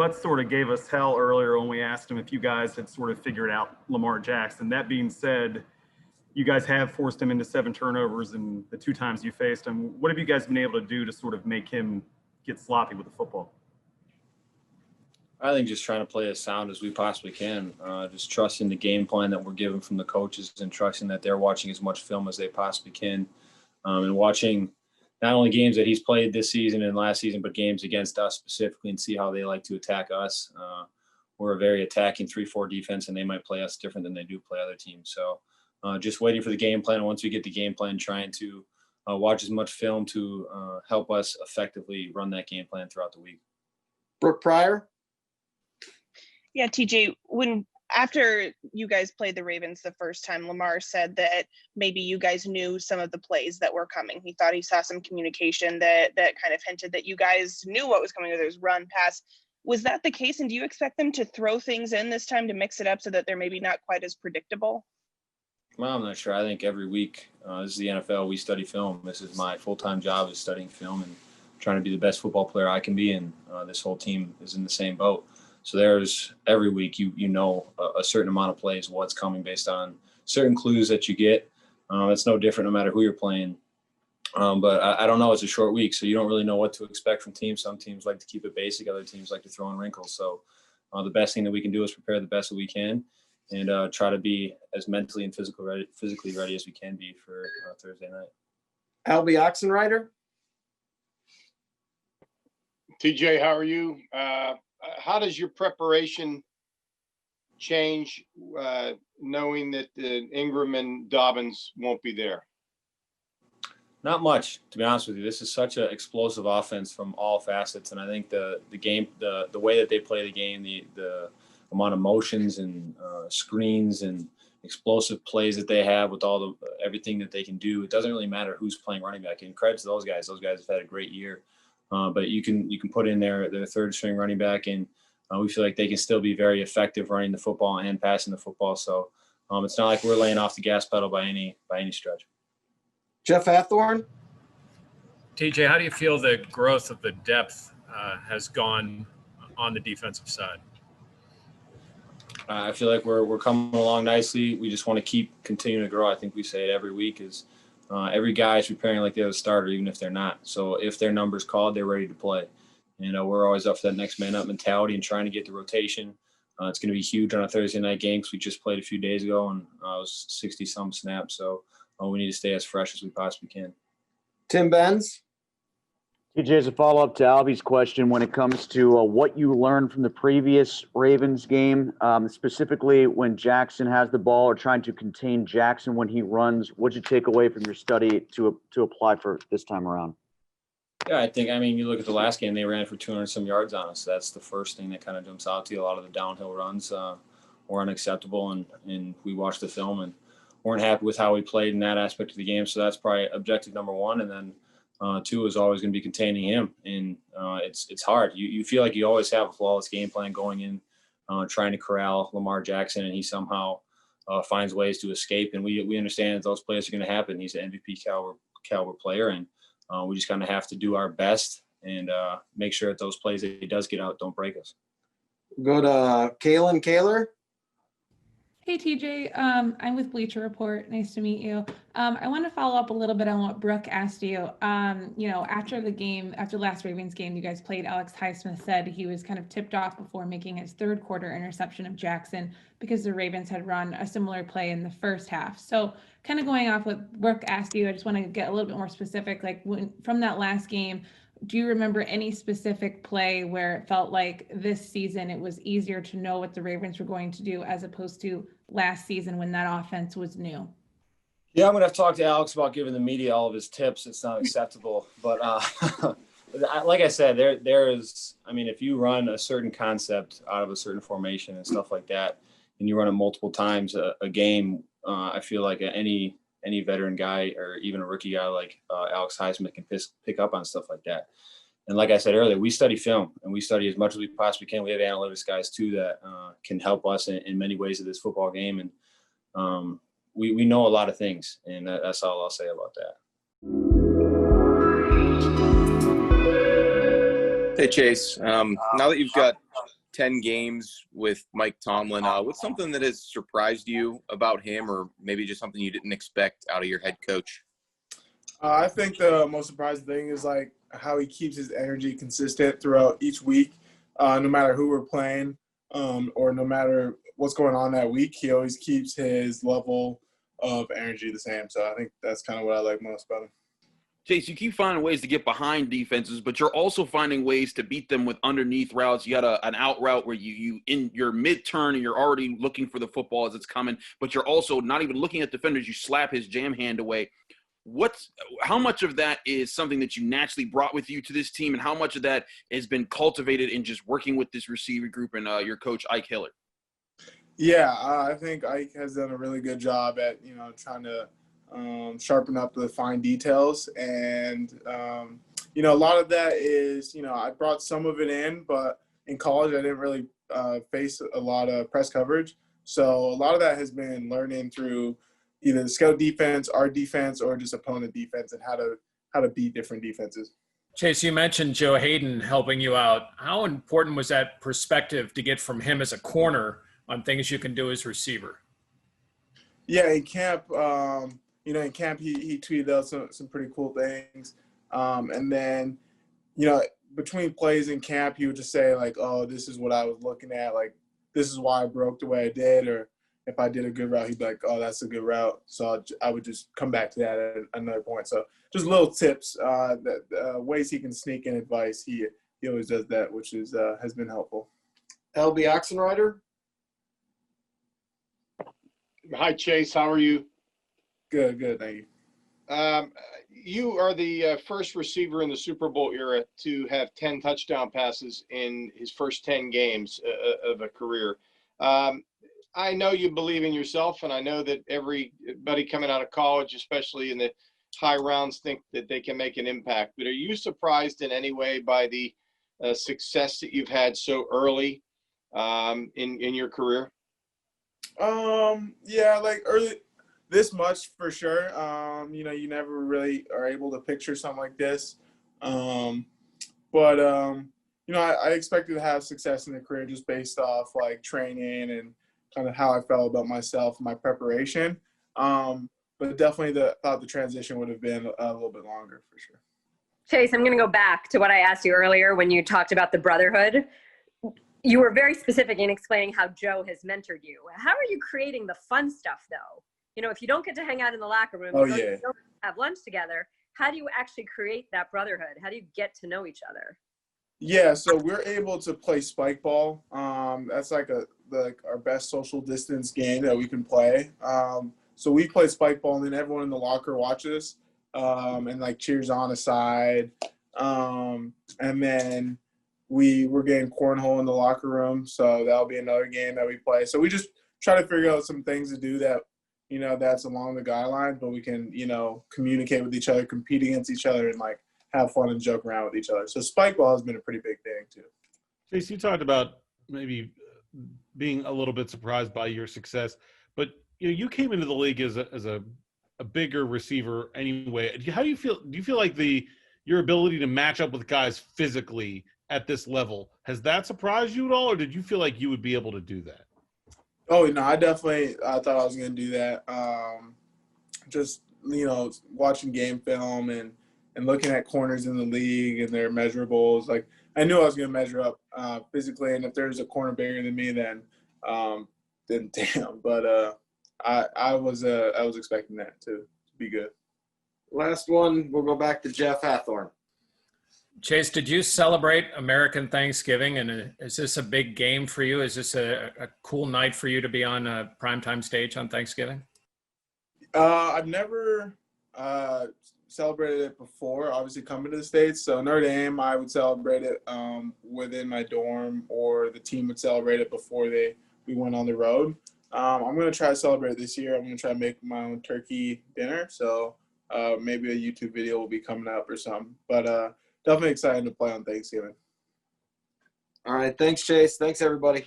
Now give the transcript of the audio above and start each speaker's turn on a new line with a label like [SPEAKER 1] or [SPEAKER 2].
[SPEAKER 1] Butts sort of gave us hell earlier when we asked him if you guys had sort of figured out Lamar Jackson. That being said, you guys have forced him into 7 turnovers in the 2 times you faced him. What have you guys been able to do to sort of make him get sloppy with the football?
[SPEAKER 2] I think just trying to play as sound as we possibly can, just trusting the game plan that we're given from the coaches and trusting that they're watching as much film as they possibly can, and watching not only games that he's played this season and last season, but games against us specifically and see how they like to attack us. We're a very attacking 3-4 defense, and they might play us different than they do play other teams. So just waiting for the game plan. And once we get the game plan, trying to watch as much film to help us effectively run that game plan throughout the week.
[SPEAKER 3] Brooke Pryor?
[SPEAKER 4] Yeah, TJ, after you guys played the Ravens the first time, Lamar said that maybe you guys knew some of the plays that were coming. He thought he saw some communication that kind of hinted that you guys knew what was coming, whether it was run, pass. Was that the case? And do you expect them to throw things in this time to mix it up so that they're maybe not quite as predictable?
[SPEAKER 2] Well, I'm not sure. I think every week, this is the NFL, we study film. This is my full-time job, is studying film and trying to be the best football player I can be. And this whole team is in the same boat. So there's every week, you know a certain amount of plays, what's coming based on certain clues that you get. It's no different no matter who you're playing. But I don't know. It's a short week, so you don't really know what to expect from teams. Some teams like to keep it basic. Other teams like to throw in wrinkles. So the best thing that we can do is prepare the best that we can and try to be as mentally and physically ready as we can be for Thursday night.
[SPEAKER 3] Albie Oxenrider?
[SPEAKER 5] TJ, how are you? How does your preparation change knowing that Ingram and Dobbins won't be there?
[SPEAKER 2] Not much, to be honest with you. This is such an explosive offense from all facets, and I think the game, the way that they play the game, the amount of motions and screens and explosive plays that they have with everything that they can do, it doesn't really matter who's playing running back. And credit to those guys. Those guys have had a great year. But you can put in their third string running back, and we feel like they can still be very effective running the football and passing the football. So it's not like we're laying off the gas pedal by any stretch.
[SPEAKER 3] Jeff Hathorn?
[SPEAKER 6] TJ, how do you feel the growth of the depth has gone on the defensive side?
[SPEAKER 2] I feel like we're coming along nicely. We just want to keep continuing to grow. I think we say it every week is every guy is preparing like they're the starter, even if they're not. So if their number's called, they're ready to play. And we're always up for that next man up mentality and trying to get the rotation. It's going to be huge on a Thursday night game because we just played a few days ago and it was 60-some snaps. So we need to stay as fresh as we possibly can.
[SPEAKER 3] Tim Benz?
[SPEAKER 7] TJ, as a follow-up to Albie's question, when it comes to what you learned from the previous Ravens game, specifically when Jackson has the ball or trying to contain Jackson when he runs, what'd you take away from your study to apply for this time around?
[SPEAKER 2] Yeah, you look at the last game, they ran for 200-some yards on us. That's the first thing that kind of jumps out to you. A lot of the downhill runs were unacceptable, and we watched the film and weren't happy with how we played in that aspect of the game. So that's probably objective number one. And then 2 is always going to be containing him. And it's hard. You feel like you always have a flawless game plan going in, trying to corral Lamar Jackson, and he somehow finds ways to escape. And we understand that those plays are going to happen. He's an MVP caliber player, and we just kind of have to do our best and make sure that those plays that he does get out don't break us.
[SPEAKER 3] Go to Kaylin Kaler.
[SPEAKER 8] Hey, TJ. I'm with Bleacher Report. Nice to meet you. I want to follow up a little bit on what Brooke asked you. After last Ravens game, you guys played, Alex Highsmith said he was kind of tipped off before making his third quarter interception of Jackson because the Ravens had run a similar play in the first half. So kind of going off what Brooke asked you, I just want to get a little bit more specific. Like from that last game, do you remember any specific play where it felt like this season it was easier to know what the Ravens were going to do as opposed to last season when that offense was new?
[SPEAKER 2] Yeah, I'm going to have to talk to Alex about giving the media all of his tips. It's not acceptable. But like I said, there is – if you run a certain concept out of a certain formation and stuff like that, and you run it multiple times a game, I feel like any veteran guy or even a rookie guy like Alex Highsmith can pick up on stuff like that. And like I said earlier, we study film and we study as much as we possibly can. We have analytics guys too that can help us in many ways of this football game. And we know a lot of things, and that's all I'll say about that.
[SPEAKER 9] Hey, Chase. Now that you've got 10 games with Mike Tomlin. What's something that has surprised you about him, or maybe just something you didn't expect out of your head coach?
[SPEAKER 10] I think the most surprising thing is like how he keeps his energy consistent throughout each week, no matter who we're playing, or no matter what's going on that week. He always keeps his level of energy the same. So I think that's kind of what I like most about him.
[SPEAKER 11] Chase, you keep finding ways to get behind defenses, but you're also finding ways to beat them with underneath routes. You got an out route where you in your mid-turn and you're already looking for the football as it's coming, but you're also not even looking at defenders. You slap his jam hand away. How much of that is something that you naturally brought with you to this team, and how much of that has been cultivated in just working with this receiver group and your coach, Ike Hiller?
[SPEAKER 10] Yeah, I think Ike has done a really good job at, trying to sharpen up the fine details. And, a lot of that is, I brought some of it in, but in college I didn't really face a lot of press coverage. So a lot of that has been learning through either the scout defense, our defense, or just opponent defense, and how to beat different defenses.
[SPEAKER 6] Chase, you mentioned Joe Hayden helping you out. How important was that perspective to get from him as a corner on things you can do as receiver?
[SPEAKER 10] Yeah, in camp, he tweeted out some pretty cool things. And then, between plays in camp, he would just say like, oh, this is what I was looking at. Like, this is why I broke the way I did. Or if I did a good route, he'd be like, oh, that's a good route. So I would just come back to that at another point. So just little tips, ways he can sneak in advice. He always does that, which has been helpful.
[SPEAKER 3] LB Oxenrider.
[SPEAKER 5] Hi, Chase. How are you?
[SPEAKER 10] Good. Thank you.
[SPEAKER 5] You are the first receiver in the Super Bowl era to have 10 touchdown passes in his first 10 games of a career. I know you believe in yourself, and I know that everybody coming out of college, especially in the high rounds, think that they can make an impact. But are you surprised in any way by the success that you've had so early in your career?
[SPEAKER 10] Yeah, like early, this much for sure. You never really are able to picture something like this. But I expected to have success in the career just based off like training and kind of how I felt about myself and my preparation. But definitely thought the transition would have been a little bit longer for sure.
[SPEAKER 12] Chase, I'm going to go back to what I asked you earlier when you talked about the brotherhood. You were very specific in explaining how Joe has mentored you. How are you creating the fun stuff, though? If you don't get to hang out in the locker room, you don't have lunch together, how do you actually create that brotherhood? How do you get to know each other?
[SPEAKER 10] Yeah, so we're able to play spike ball. That's like our best social distance game that we can play. So we play spike ball, and then everyone in the locker watches and like cheers on the side. And then we're getting cornhole in the locker room, so that'll be another game that we play. So we just try to figure out some things to do that, that's along the guideline, but we can, communicate with each other, compete against each other, and like have fun and joke around with each other. So spike ball has been a pretty big thing too.
[SPEAKER 13] Chase, you talked about maybe being a little bit surprised by your success, but you came into the league as a bigger receiver anyway. How do you feel? Do you feel like your ability to match up with guys physically at this level, has that surprised you at all, or did you feel like you would be able to do that?
[SPEAKER 10] Oh, no, I definitely thought I was going to do that. Just, watching game film and looking at corners in the league and their measurables. Like, I knew I was going to measure up physically, and if there's a corner bigger than me, then damn. But I was expecting that to be good.
[SPEAKER 3] Last one, we'll go back to Jeff Hathorn.
[SPEAKER 6] Chase, did you celebrate American Thanksgiving? And is this a big game for you? Is this a cool night for you to be on a primetime stage on Thanksgiving?
[SPEAKER 10] I've never celebrated it before, obviously coming to the States. So Notre Dame, I would celebrate it within my dorm, or the team would celebrate it before we went on the road. I'm going to try to celebrate it this year. I'm going to try to make my own turkey dinner. So maybe a YouTube video will be coming up or something. But definitely excited to play on Thanksgiving.
[SPEAKER 3] All right. Thanks, Chase. Thanks, everybody.